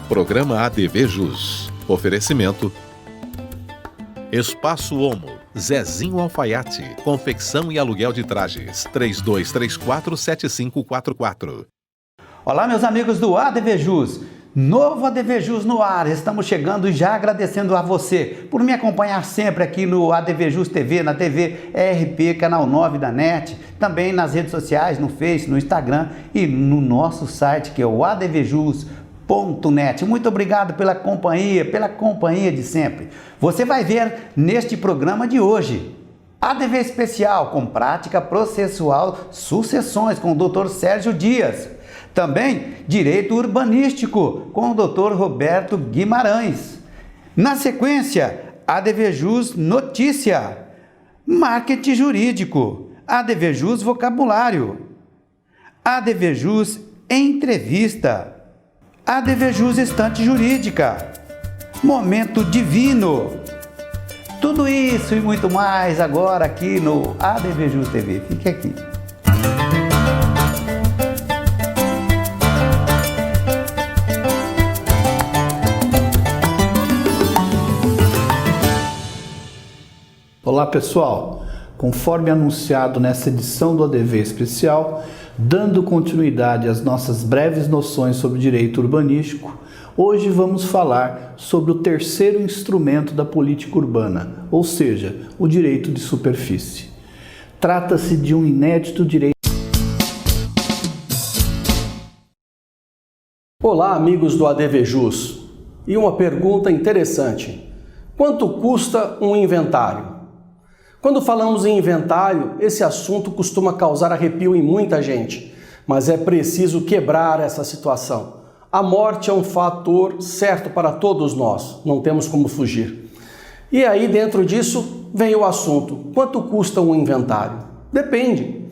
Programa ADV Jus. Oferecimento Espaço Homo, Zezinho Alfaiate, confecção e aluguel de trajes, 3234-7544. Olá, meus amigos do ADV Jus. Novo ADV Jus no ar. Estamos chegando e já agradecendo a você por me acompanhar sempre aqui no ADV Jus TV, na TV ERP, canal 9 da NET, também nas redes sociais, no Face, no Instagram e no nosso site que é o advjus.net. Muito obrigado pela companhia de sempre. Você vai ver neste programa de hoje ADV especial com prática processual sucessões com o Dr. Sérgio Dias. Também Direito Urbanístico com o Dr. Roberto Guimarães. Na sequência, ADV Jus Notícia, Marketing Jurídico, ADV Jus Vocabulário, ADV Jus Entrevista, ADV Jus Estante Jurídica, Momento Divino. Tudo isso e muito mais agora aqui no ADV Jus TV. Fique aqui. Olá pessoal, conforme anunciado nessa edição do ADV Especial, dando continuidade às nossas breves noções sobre direito urbanístico, hoje vamos falar sobre o terceiro instrumento da política urbana, ou seja, o direito de superfície. Trata-se de um inédito direito. Olá amigos do ADV Jus, e uma pergunta interessante: quanto custa um inventário? Quando falamos em inventário, esse assunto costuma causar arrepio em muita gente, mas é preciso quebrar essa situação. A morte é um fator certo para todos nós, não temos como fugir. E aí dentro disso vem o assunto: quanto custa um inventário? Depende.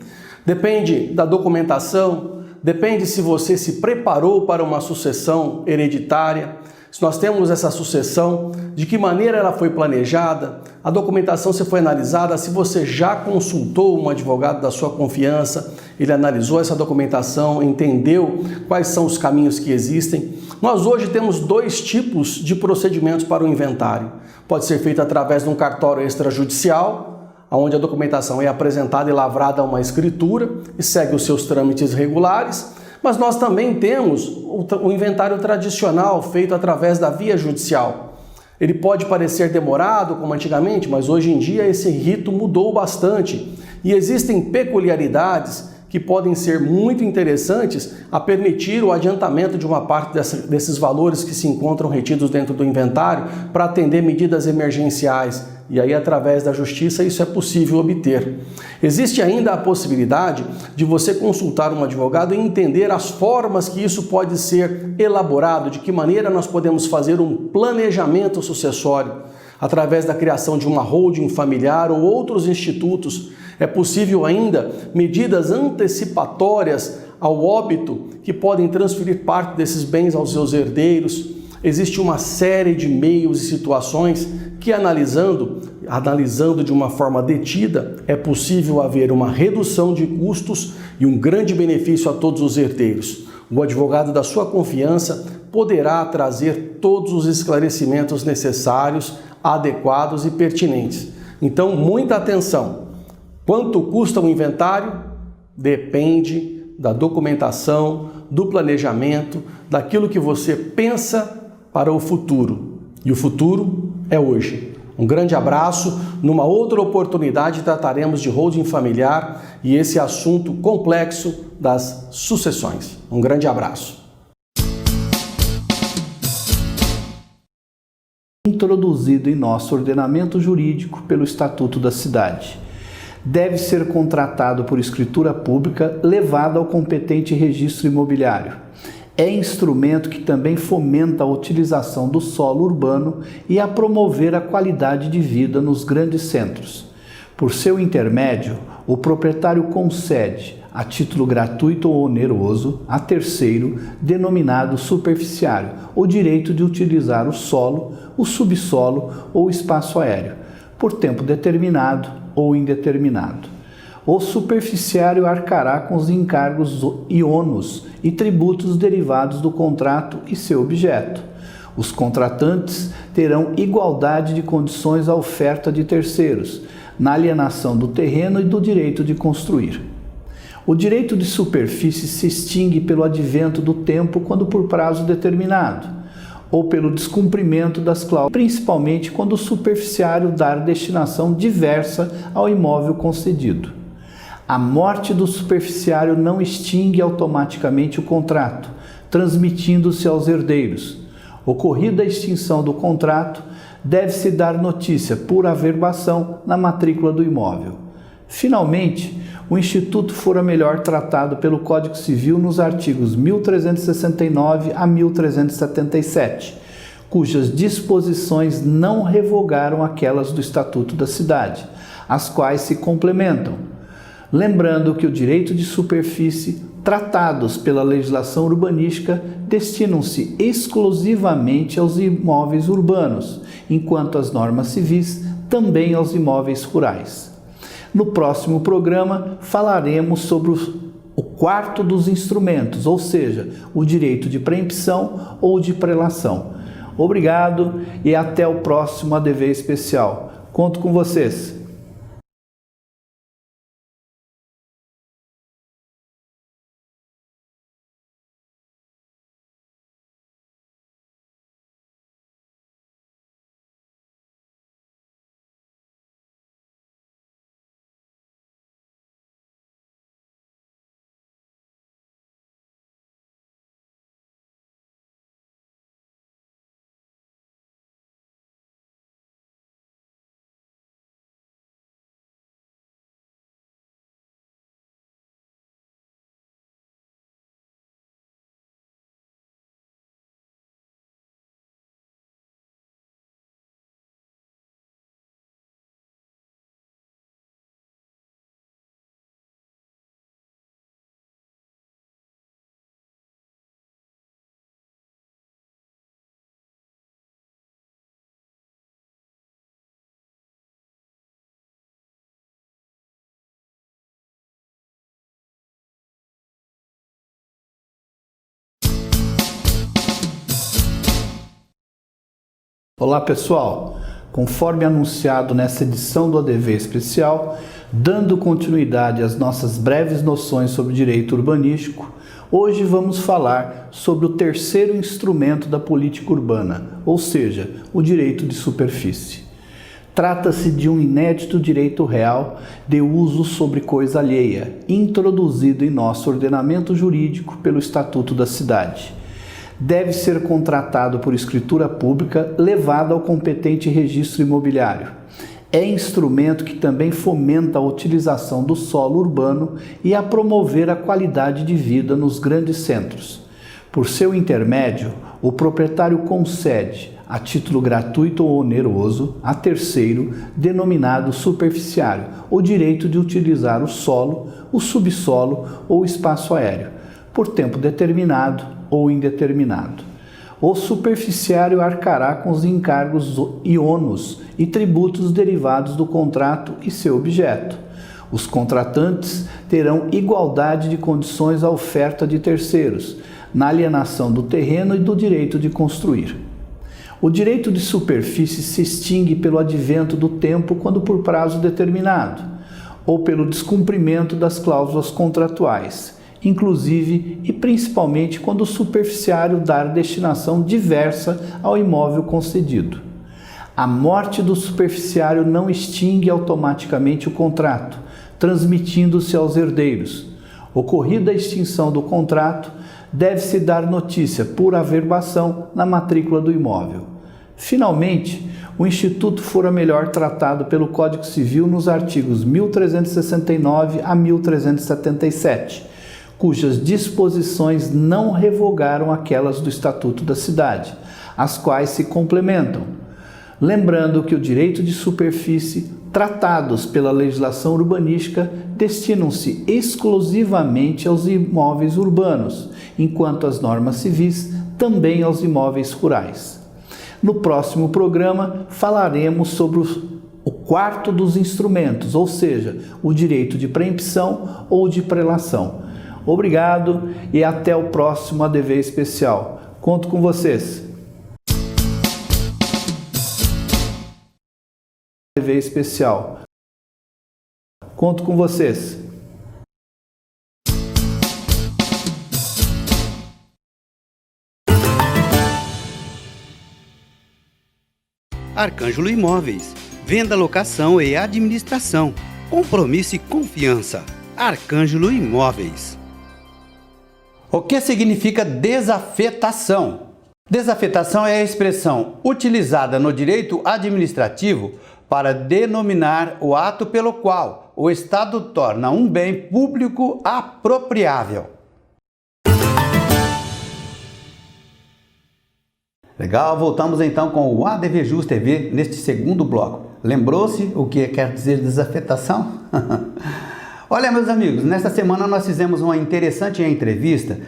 Depende da documentação, depende se você se preparou para uma sucessão hereditária, se nós temos essa sucessão, de que maneira ela foi planejada, a documentação se foi analisada, se você já consultou um advogado da sua confiança, ele analisou essa documentação, entendeu quais são os caminhos que existem. Nós hoje temos dois tipos de procedimentos para o inventário. Pode ser feito através de um cartório extrajudicial, onde a documentação é apresentada e lavrada a uma escritura e segue os seus trâmites regulares. Mas nós também temos o inventário tradicional feito através da via judicial. Ele pode parecer demorado, como antigamente, mas hoje em dia esse rito mudou bastante e existem peculiaridades que podem ser muito interessantes a permitir o adiantamento de uma parte desses valores que se encontram retidos dentro do inventário para atender medidas emergenciais. E aí, através da justiça, isso é possível obter. Existe ainda a possibilidade de você consultar um advogado e entender as formas que isso pode ser elaborado, de que maneira nós podemos fazer um planejamento sucessório, através da criação de uma holding familiar ou outros institutos. É possível ainda medidas antecipatórias ao óbito que podem transferir parte desses bens aos seus herdeiros. Existe uma série de meios e situações que, analisando de uma forma detida, é possível haver uma redução de custos e um grande benefício a todos os herdeiros. O advogado da sua confiança poderá trazer todos os esclarecimentos necessários, adequados e pertinentes. Então, muita atenção. Quanto custa um inventário? Depende da documentação, do planejamento, daquilo que você pensa para o futuro. E o futuro é hoje. Um grande abraço. Numa outra oportunidade trataremos de holding familiar e esse assunto complexo das sucessões. Um grande abraço. Introduzido em nosso ordenamento jurídico pelo Estatuto da Cidade. Deve ser contratado por escritura pública, levado ao competente registro imobiliário. É instrumento que também fomenta a utilização do solo urbano e a promover a qualidade de vida nos grandes centros. Por seu intermédio, o proprietário concede, a título gratuito ou oneroso, a terceiro, denominado superficiário, o direito de utilizar o solo, o subsolo ou o espaço aéreo, por tempo determinado ou indeterminado. O superficiário arcará com os encargos e ônus e tributos derivados do contrato e seu objeto. Os contratantes terão igualdade de condições à oferta de terceiros, na alienação do terreno e do direito de construir. O direito de superfície se extingue pelo advento do tempo quando por prazo determinado, ou pelo descumprimento das cláusulas, principalmente quando o superficiário dar destinação diversa ao imóvel concedido. A morte do superficiário não extingue automaticamente o contrato, transmitindo-se aos herdeiros. Ocorrida a extinção do contrato, deve-se dar notícia por averbação na matrícula do imóvel. Finalmente, o Instituto fora melhor tratado pelo Código Civil nos artigos 1369 a 1377, cujas disposições não revogaram aquelas do Estatuto da Cidade, as quais se complementam. Lembrando que o direito de superfície, tratados pela legislação urbanística, destinam-se exclusivamente aos imóveis urbanos, enquanto as normas civis também aos imóveis rurais. No próximo programa falaremos sobre o quarto dos instrumentos, ou seja, o direito de preempção ou de prelação. Obrigado e até o próximo ADV especial. Conto com vocês. Olá pessoal, conforme anunciado nessa edição do ADV especial, dando continuidade às nossas breves noções sobre direito urbanístico, hoje vamos falar sobre o terceiro instrumento da política urbana, ou seja, o direito de superfície. Trata-se de um inédito direito real de uso sobre coisa alheia, introduzido em nosso ordenamento jurídico pelo Estatuto da Cidade. Deve ser contratado por escritura pública, levado ao competente registro imobiliário. É instrumento que também fomenta a utilização do solo urbano e a promover a qualidade de vida nos grandes centros. Por seu intermédio, o proprietário concede, a título gratuito ou oneroso, a terceiro, denominado superficiário, o direito de utilizar o solo, o subsolo ou o espaço aéreo, por tempo determinado ou indeterminado. O superficiário arcará com os encargos e ônus e tributos derivados do contrato e seu objeto. Os contratantes terão igualdade de condições à oferta de terceiros, na alienação do terreno e do direito de construir. O direito de superfície se extingue pelo advento do tempo quando por prazo determinado, ou pelo descumprimento das cláusulas contratuais, inclusive e principalmente quando o superficiário dar destinação diversa ao imóvel concedido. A morte do superficiário não extingue automaticamente o contrato, transmitindo-se aos herdeiros. Ocorrida a extinção do contrato, deve-se dar notícia por averbação na matrícula do imóvel. Finalmente, o Instituto fora melhor tratado pelo Código Civil nos artigos 1369 a 1377, cujas disposições não revogaram aquelas do Estatuto da Cidade, as quais se complementam. Lembrando que o direito de superfície, tratados pela legislação urbanística, destinam-se exclusivamente aos imóveis urbanos, enquanto as normas civis também aos imóveis rurais. No próximo programa falaremos sobre o quarto dos instrumentos, ou seja, o direito de preempção ou de prelação. Obrigado e até o próximo ADV especial. Conto com vocês. ADV especial. Conto com vocês. Arcângelo Imóveis, venda, locação e administração, compromisso e confiança. Arcângelo Imóveis. O que significa desafetação? Desafetação é a expressão utilizada no direito administrativo para denominar o ato pelo qual o Estado torna um bem público apropriável. Legal, voltamos então com o ADV Jus TV neste segundo bloco. Lembrou-se o que quer dizer desafetação? Olha, meus amigos, nesta semana nós fizemos uma interessante entrevista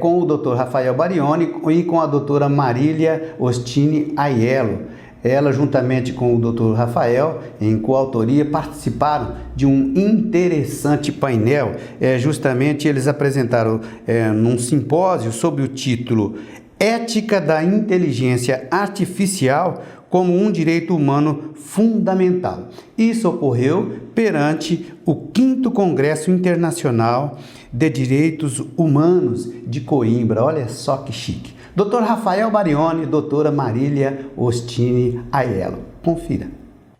com o Dr. Rafael Barioni e com a doutora Marília Ostini Aiello. Ela, juntamente com o Dr. Rafael, em coautoria, participaram de um interessante painel. Justamente eles apresentaram num simpósio sob o título Ética da Inteligência Artificial como um direito humano fundamental. Isso ocorreu perante o 5º Congresso Internacional de Direitos Humanos de Coimbra. Olha só que chique. Dr. Rafael Barioni, doutora Marília Ostini Aiello. Confira.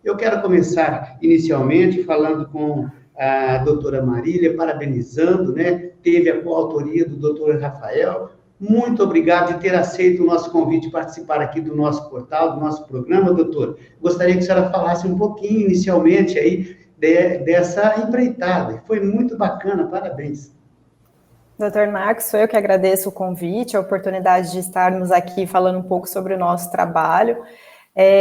Eu quero começar inicialmente falando com a doutora Marília, parabenizando, né? Teve a coautoria do doutor Rafael. Muito obrigado de ter aceito o nosso convite de participar aqui do nosso portal, do nosso programa, doutor. Gostaria que a senhora falasse um pouquinho, inicialmente, aí, dessa empreitada. Foi muito bacana, parabéns. Doutor Marcos, sou eu que agradeço o convite, a oportunidade de estarmos aqui falando um pouco sobre o nosso trabalho.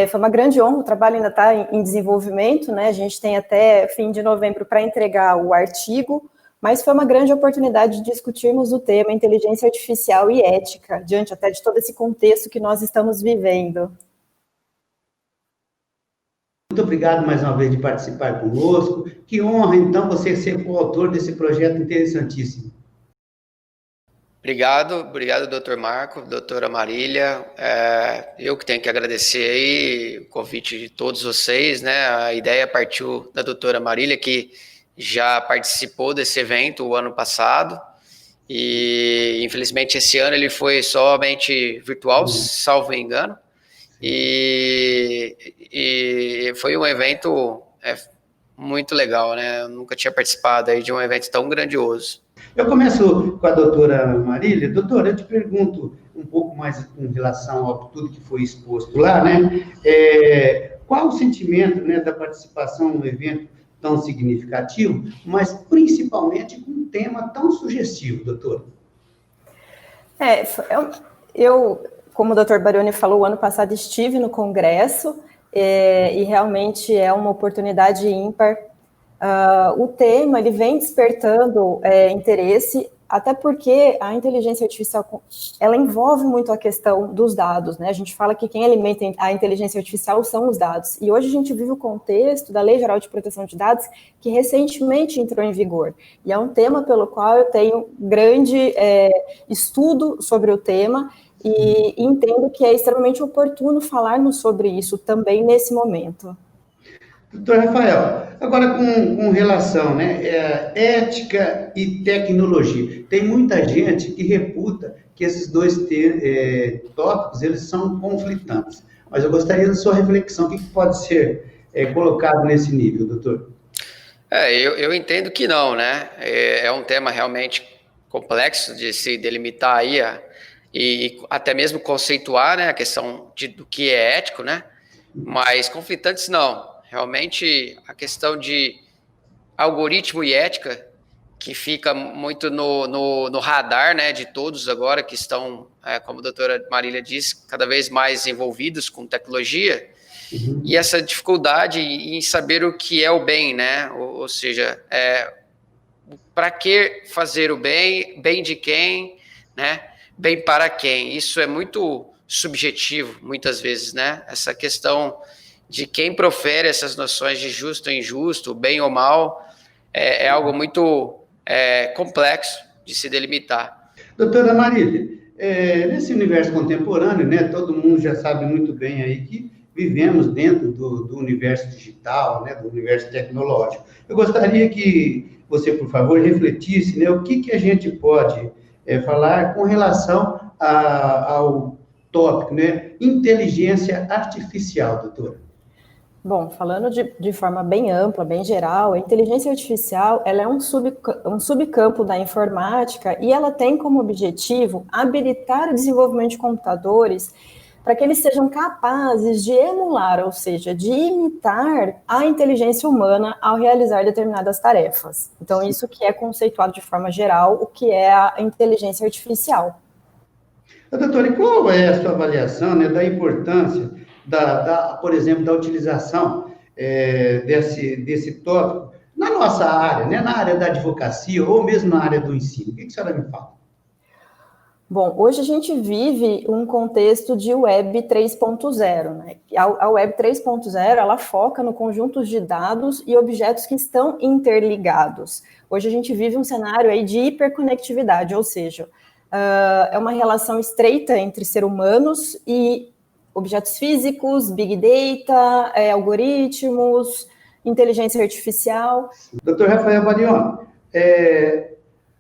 Foi uma grande honra, o trabalho ainda está em desenvolvimento, né? A gente tem até fim de novembro para entregar o artigo, mas foi uma grande oportunidade de discutirmos o tema inteligência artificial e ética, diante até de todo esse contexto que nós estamos vivendo. Muito obrigado mais uma vez de participar conosco. Que honra, então, você ser coautor desse projeto interessantíssimo. Obrigado, doutor Marco, doutora Marília. Eu que tenho que agradecer aí o convite de todos vocês, né? A ideia partiu da doutora Marília, que já participou desse evento o ano passado e infelizmente esse ano ele foi somente virtual, salvo engano, e foi um evento muito legal, né? Eu nunca tinha participado aí de um evento tão grandioso. Eu começo com a doutora Marília. Doutora, eu te pergunto um pouco mais em relação a tudo que foi exposto lá, né? Qual o sentimento, né, da participação no evento tão significativo, mas principalmente com um tema tão sugestivo, doutor? Eu, como o doutor Barioni falou, o ano passado estive no Congresso e realmente é uma oportunidade ímpar. O tema ele vem despertando interesse, até porque a inteligência artificial ela envolve muito a questão dos dados, né? A gente fala que quem alimenta a inteligência artificial são os dados. E hoje a gente vive o contexto da Lei Geral de Proteção de Dados, que recentemente entrou em vigor. E é um tema pelo qual eu tenho grande estudo sobre o tema e entendo que é extremamente oportuno falarmos sobre isso também nesse momento. Doutor Rafael, agora com relação, né, ética e tecnologia, tem muita gente que reputa que esses dois tópicos, eles são conflitantes, mas eu gostaria da sua reflexão, o que pode ser colocado nesse nível, doutor? Eu entendo que não, né, é um tema realmente complexo de se delimitar aí, e até mesmo conceituar, né, a questão do que é ético, né, mas conflitantes não. Realmente, a questão de algoritmo e ética, que fica muito no radar, né, de todos agora que estão, como a doutora Marília disse, cada vez mais envolvidos com tecnologia, e essa dificuldade em saber o que é o bem, né, ou seja, para que fazer o bem, bem de quem, né, bem para quem. Isso é muito subjetivo, muitas vezes, né, essa questão de quem profere essas noções de justo ou injusto, bem ou mal, é algo muito complexo de se delimitar. Doutora Marília, nesse universo contemporâneo, né, todo mundo já sabe muito bem aí que vivemos dentro do universo digital, né, do universo tecnológico. Eu gostaria que você, por favor, refletisse, né, o que a gente pode falar com relação ao tópico, né, inteligência artificial, doutora. Bom, falando de forma bem ampla, bem geral, a inteligência artificial ela é um subcampo da informática e ela tem como objetivo habilitar o desenvolvimento de computadores para que eles sejam capazes de emular, ou seja, de imitar a inteligência humana ao realizar determinadas tarefas. Então, isso que é conceituado de forma geral, o que é a inteligência artificial. Doutora, e qual é a sua avaliação, né, da importância por exemplo, da utilização desse tópico na nossa área, né, na área da advocacia ou mesmo na área do ensino? O que a senhora me fala? Bom, hoje a gente vive um contexto de Web 3.0, né? A Web 3.0, ela foca no conjunto de dados e objetos que estão interligados. Hoje a gente vive um cenário aí de hiperconectividade, ou seja, é uma relação estreita entre seres humanos e objetos físicos, Big Data, algoritmos, inteligência artificial. Doutor Rafael Barione,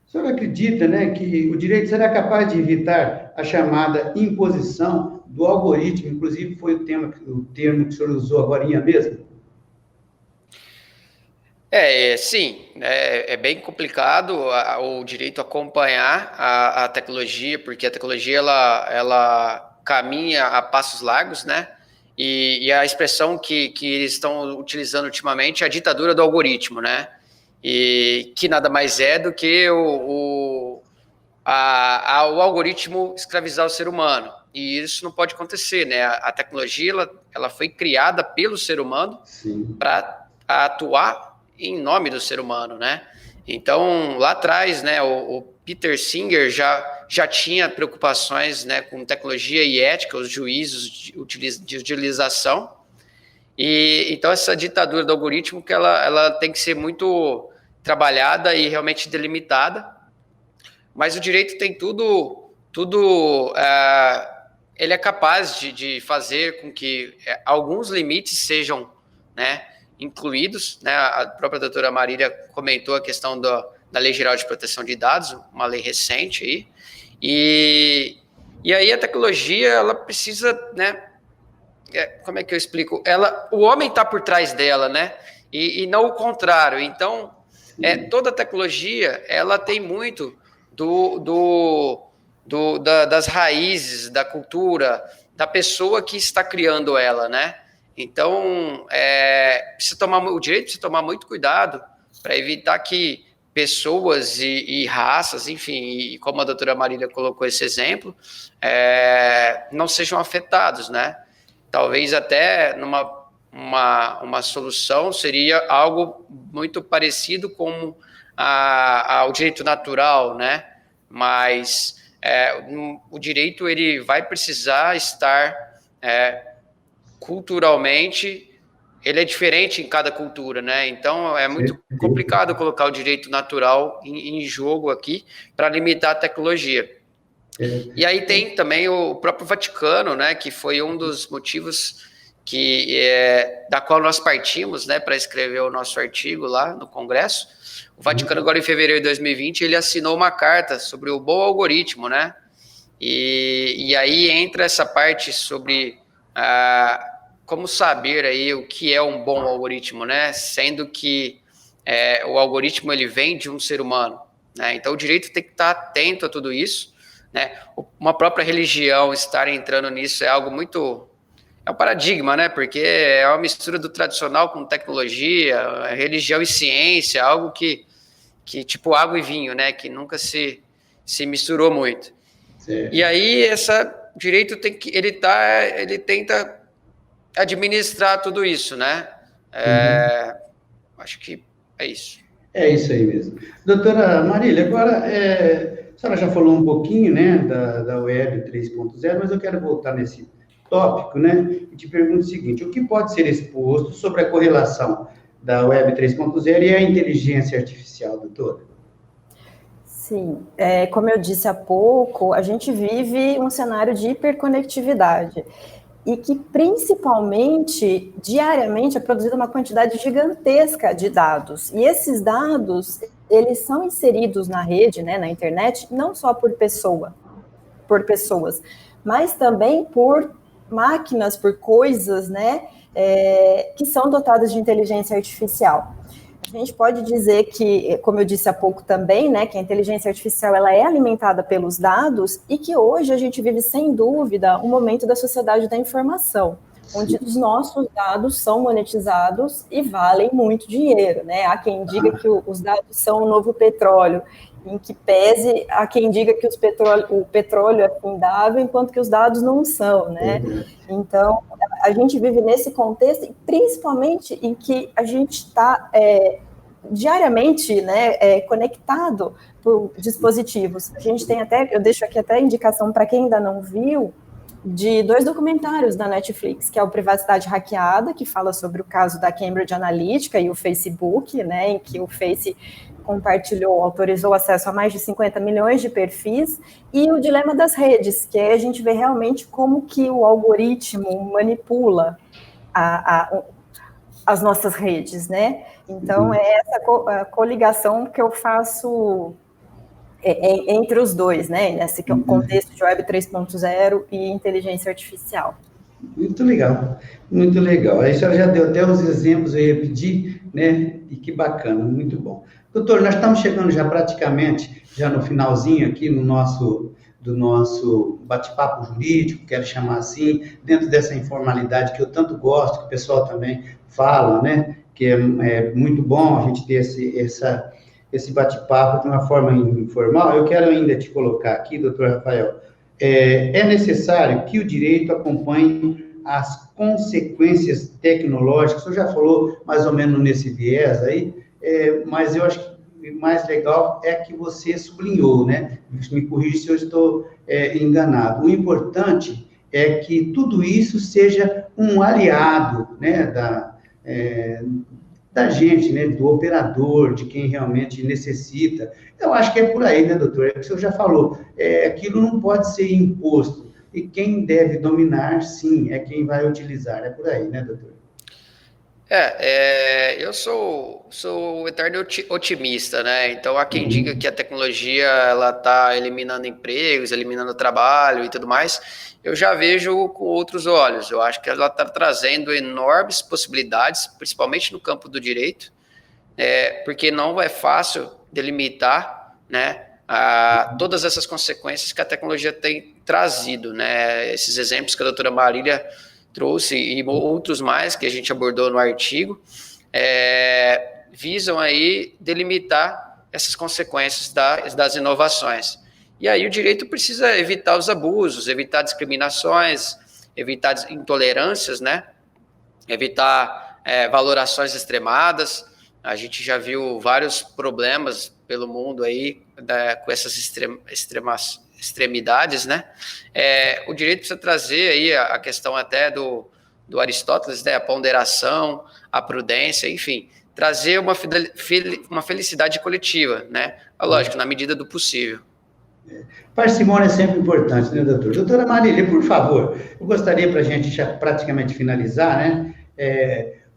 o senhor acredita, né, que o direito será capaz de evitar a chamada imposição do algoritmo? Inclusive, foi o termo que o senhor usou agora mesmo? Sim, é bem complicado o direito acompanhar a tecnologia, porque a tecnologia ela caminha a passos largos, né? E a expressão que eles estão utilizando ultimamente é a ditadura do algoritmo, né? E que nada mais é do que o algoritmo escravizar o ser humano. E isso não pode acontecer, né? A tecnologia ela foi criada pelo ser humano para atuar em nome do ser humano, né? Então, lá atrás, né, o Peter Singer já tinha preocupações, né, com tecnologia e ética, os juízos de utilização. E então essa ditadura do algoritmo que ela tem que ser muito trabalhada e realmente delimitada. Mas o direito tem tudo ele é capaz de fazer com que alguns limites sejam, né, incluídos, né? A própria doutora Marília comentou a questão da Lei Geral de Proteção de Dados, uma lei recente aí, e aí a tecnologia, ela precisa, né, como é que eu explico? O homem está por trás dela, né, e não o contrário. Então, toda tecnologia, ela tem muito das raízes, da cultura, da pessoa que está criando ela, né? Então, o direito precisa tomar muito cuidado para evitar que pessoas e raças, enfim, e como a doutora Marília colocou esse exemplo, não sejam afetados, né? Talvez até uma solução seria algo muito parecido com ao direito natural, né? Mas o direito ele vai precisar estar culturalmente, ele é diferente em cada cultura, né? Então, é muito complicado colocar o direito natural em jogo aqui para limitar a tecnologia. E aí tem também o próprio Vaticano, né? Que foi um dos motivos da qual nós partimos, né? Para escrever o nosso artigo lá no Congresso. O Vaticano, agora em fevereiro de 2020, ele assinou uma carta sobre o bom algoritmo, né? E aí entra essa parte sobre como saber aí o que é um bom algoritmo, né? Sendo que o algoritmo ele vem de um ser humano, né? Então o direito tem que estar atento a tudo isso, né? Uma própria religião estar entrando nisso é algo muito... É um paradigma, né? Porque é uma mistura do tradicional com tecnologia, religião e ciência, algo que tipo água e vinho, né? Que nunca se misturou muito. Certo. E aí o direito ele tenta administrar tudo isso, né? Acho que é isso. É isso aí mesmo. Doutora Marília, agora, a senhora já falou um pouquinho, né, da Web 3.0, mas eu quero voltar nesse tópico, né? E te pergunto o seguinte: o que pode ser exposto sobre a correlação da Web 3.0 e a inteligência artificial, doutora? Sim, como eu disse há pouco, a gente vive um cenário de hiperconectividade e que, principalmente, diariamente é produzida uma quantidade gigantesca de dados. E esses dados, eles são inseridos na rede, né, na internet, não só por pessoas, mas também por máquinas, por coisas, né, que são dotadas de inteligência artificial. A gente pode dizer que, como eu disse há pouco também, né, que a inteligência artificial ela é alimentada pelos dados e que hoje a gente vive, sem dúvida, um momento da sociedade da informação, onde os nossos dados são monetizados e valem muito dinheiro, né? Há quem diga que os dados são o novo petróleo, em que pese há quem diga que o petróleo é fundável, enquanto que os dados não são, né? Então, a gente vive nesse contexto, principalmente em que a gente está diariamente, né, conectado por dispositivos. A gente tem até, eu deixo aqui até a indicação para quem ainda não viu, de 2 documentários da Netflix, que é o Privacidade Hackeada, que fala sobre o caso da Cambridge Analytica e o Facebook, né, em que o Face autorizou acesso a mais de 50 milhões de perfis, e o Dilema das Redes, que aí a gente vê realmente como que o algoritmo manipula as nossas redes, né? Então, é essa coligação que eu faço entre os dois, né? Nesse contexto de Web 3.0 e inteligência artificial. Muito legal, muito legal. Aí a senhora já deu até os exemplos, eu ia pedir, né? E que bacana, muito bom. Doutor, nós estamos chegando já praticamente, já no finalzinho aqui do nosso bate-papo jurídico, quero chamar assim, dentro dessa informalidade que eu tanto gosto, que o pessoal também fala, né? Que é muito bom a gente ter esse bate-papo de uma forma informal. Eu quero ainda te colocar aqui, doutor Rafael, é necessário que o direito acompanhe as consequências tecnológicas. O senhor já falou mais ou menos nesse viés aí, mas eu acho que o mais legal é que você sublinhou, né? Me corrija se eu estou enganado. O importante é que tudo isso seja um aliado, né, da gente, né, do operador, de quem realmente necessita. Eu acho que é por aí, né, doutor? O senhor já falou, aquilo não pode ser imposto, e quem deve dominar, sim, é quem vai utilizar. É por aí, né, doutor? Eu sou o eterno otimista, né? Então, há quem diga que a tecnologia ela está eliminando empregos, eliminando trabalho e tudo mais. Eu já vejo com outros olhos. Eu acho que ela está trazendo enormes possibilidades, principalmente no campo do direito, porque não é fácil delimitar, né, todas essas consequências que a tecnologia tem trazido, né? Esses exemplos que a doutora Marília trouxe e outros mais que a gente abordou no artigo, visam aí delimitar essas consequências das inovações. E aí o direito precisa evitar os abusos, evitar discriminações, evitar intolerâncias, né? Evitar valorações extremadas. A gente já viu vários problemas pelo mundo aí com essas extremidades, né? O direito precisa trazer aí a questão até do Aristóteles, né? A ponderação, a prudência, enfim, trazer uma felicidade coletiva, né? Lógico, na medida do possível. Parcimônia é sempre importante, né, doutor? Doutora Marília, por favor, eu gostaria, para a gente já praticamente finalizar, né?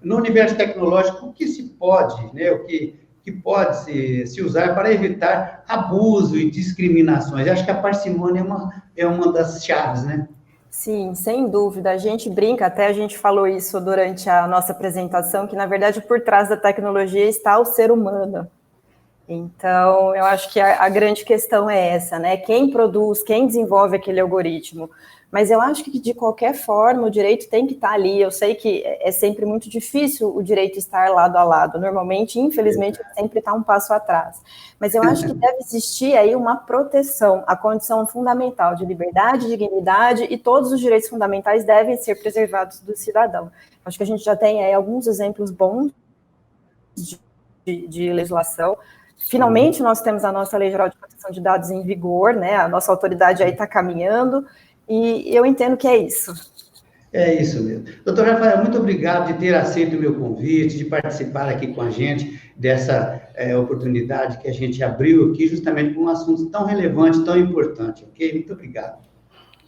No universo tecnológico, o que se pode, né? O que pode se usar para evitar abuso e discriminações? Eu acho que a parcimônia é uma das chaves, né? Sim, sem dúvida. A gente brinca, até a gente falou isso durante a nossa apresentação, que, na verdade, por trás da tecnologia está o ser humano. Então, eu acho que a grande questão é essa, né? Quem produz, quem desenvolve aquele algoritmo. Mas eu acho que, de qualquer forma, o direito tem que estar ali. Eu sei que é sempre muito difícil o direito estar lado a lado. Normalmente, infelizmente, ele sempre está um passo atrás. Mas eu acho que deve existir aí uma proteção, a condição fundamental de liberdade, dignidade, e todos os direitos fundamentais devem ser preservados do cidadão. Acho que a gente já tem aí alguns exemplos bons de legislação. Finalmente, nós temos a nossa Lei Geral de Proteção de Dados em vigor, né? A nossa autoridade aí está caminhando, e eu entendo que é isso. É isso mesmo. Doutor Rafael, muito obrigado de ter aceito o meu convite, de participar aqui com a gente dessa oportunidade que a gente abriu aqui, justamente por um assunto tão relevante, tão importante, ok? Muito obrigado.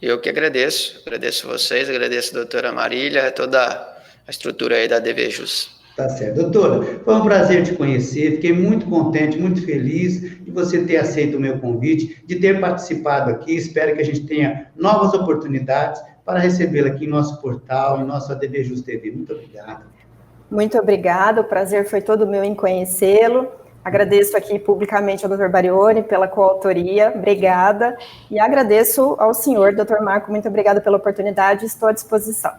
Eu que agradeço vocês, agradeço a doutora Marília, toda a estrutura aí da ADVJus. Tá certo. Doutora, foi um prazer te conhecer, fiquei muito contente, muito feliz de você ter aceito o meu convite, de ter participado aqui, espero que a gente tenha novas oportunidades para recebê-la aqui em nosso portal, em nosso ADVJus TV. Muito obrigado. Muito obrigada, o prazer foi todo meu em conhecê-lo. Agradeço aqui publicamente ao Dr. Barioni pela coautoria, obrigada. E agradeço ao senhor, Dr. Marco, muito obrigada pela oportunidade, estou à disposição.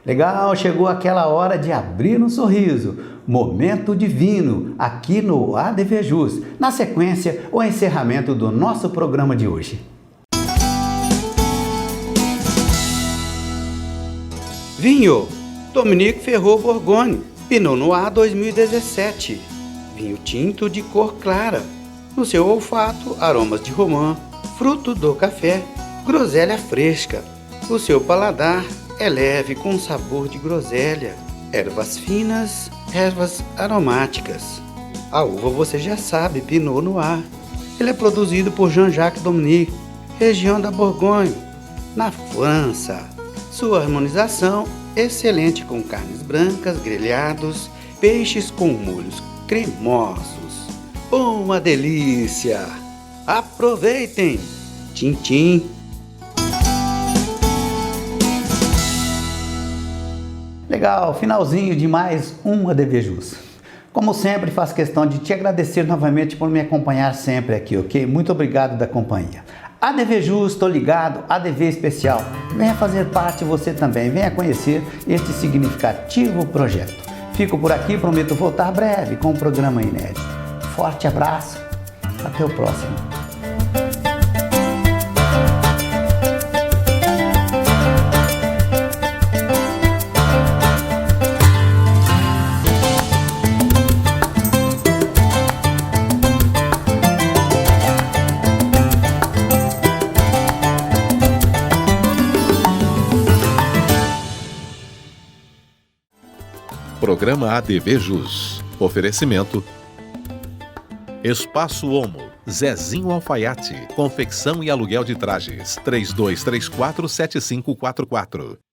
Legal, chegou aquela hora de abrir um sorriso. Momento divino, aqui no ADVJus. Na sequência, o encerramento do nosso programa de hoje. Vinho, Dominique Ferrou Bourgogne, Pinot Noir 2017. Vinho tinto de cor clara. No seu olfato, aromas de romã, fruto do café, groselha fresca. O seu paladar é leve com sabor de groselha, ervas finas, ervas aromáticas. A uva você já sabe, Pinot Noir. Ele é produzido por Jean-Jacques Dominique, região da Borgonha, na França. Sua harmonização excelente com carnes brancas, grelhados, peixes com molhos cremosos. Uma delícia! Aproveitem! Tchim, tchim! Legal, finalzinho de mais um ADVJus. Como sempre, faço questão de te agradecer novamente por me acompanhar sempre aqui, ok? Muito obrigado da companhia. ADVJus, estou ligado, ADV especial. Venha fazer parte você também, venha conhecer este significativo projeto. Fico por aqui, prometo voltar breve com um programa inédito. Forte abraço, até o próximo. Programa ADVJus. Oferecimento Espaço Homo, Zezinho Alfaiate, confecção e aluguel de trajes, 32347544.